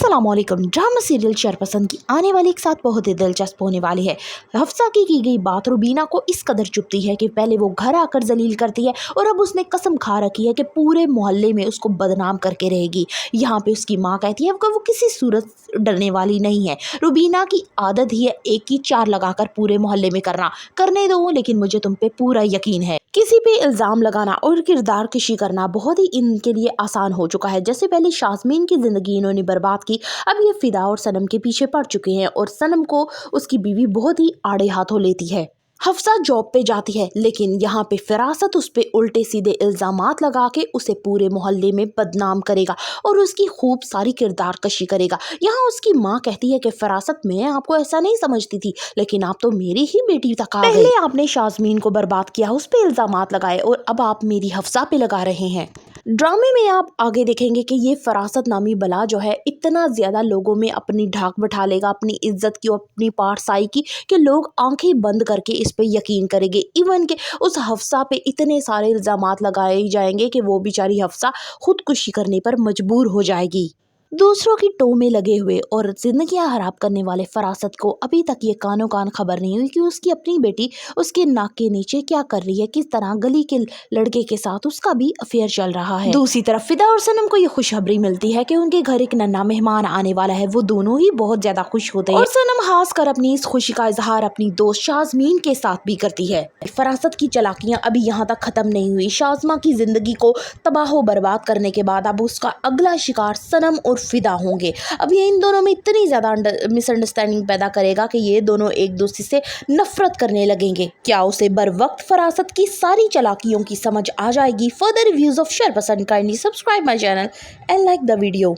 अस्सलामुअलैकुम। Drama serial शरपसंद की आने वाली एक साथ बहुत ही दिलचस्प होने वाली है। हफ्सा की गई बात रुबीना को इस कदर चुभती है कि पहले वो घर आकर जलील करती है और अब उसने कसम खा रखी है कि पूरे मोहल्ले में उसको बदनाम करके रहेगी। यहाँ पे उसकी माँ कहती है कि वो किसी सूरत डरने वाली नहीं है। रुबीना की आदत ही है एक की चार लगाकर पूरे मोहल्ले में करने दो, लेकिन मुझे तुम पे पूरा यकीन है। किसी पे इल्जाम लगाना और किरदार कशी करना बहुत ही इनके लिए आसान हो चुका है। जैसे पहले शाज़मीन की जिंदगी इन्होंने बर्बाद की, अब ये फिदा और सनम के पीछे पड़ चुके हैं और सनम को उसकी बीवी बहुत ही आड़े हाथों लेती है। हफ्सा जॉब पे जाती है, लेकिन यहाँ पे फिरासत उस पे उल्टे सीधे इल्जामात लगा के उसे पूरे मोहल्ले में बदनाम करेगा और उसकी खूब सारी किरदार कशी करेगा। यहाँ उसकी माँ कहती है कि फिरासत, मैं आपको ऐसा नहीं समझती थी, लेकिन आप तो मेरी ही बेटी तक आ गई। पहले आपने शाज़मीन को बर्बाद किया, उस पे इल्जामात लगाए और अब आप मेरी हफ्सा पे लगा रहे हैं। ड्रामे में आप आगे देखेंगे कि ये फरासत नामी बला जो है इतना ज़्यादा लोगों में अपनी ढाक बैठा लेगा, अपनी इज्जत की, अपनी पाठसाई की, कि लोग आंखें बंद करके इस पे यकीन करेंगे। इवन के उस हफ्सा पे इतने सारे इल्ज़ामात लगाए जाएंगे कि वो बेचारी हफ्सा खुदकुशी करने पर मजबूर हो जाएगी। दूसरों की टो में लगे हुए और जिंदगियां खराब करने वाले फरासत को अभी तक ये कानो कान खबर नहीं हुई कि उसकी अपनी बेटी उसके नाक के नीचे क्या कर रही है, किस तरह गली के लड़के के साथ उसका भी अफेयर चल रहा है। दूसरी तरफ फिदा और सनम को ये खुशखबरी मिलती है कि उनके घर एक नन्हा मेहमान आने वाला है। वो दोनों ही बहुत ज्यादा खुश होते हैं और सनम खास कर अपनी इस खुशी का इजहार अपनी दोस्त शाज़मीन के साथ भी करती है। फरासत की चालाकियां अभी यहाँ तक खत्म नहीं हुई। शाज़मा की जिंदगी को तबाह बर्बाद करने के बाद अब उसका अगला शिकार सनम और फिदा होंगे। अब ये इन दोनों में इतनी ज्यादा मिसअंडरस्टैंडिंग पैदा करेगा कि ये दोनों एक दूसरे से नफरत करने लगेंगे। क्या उसे बर वक्त फरासत की सारी चालाकियों की समझ आ जाएगी? फर्दर रिव्यूज ऑफ शरपसंद, kindly subscribe my channel and like the video.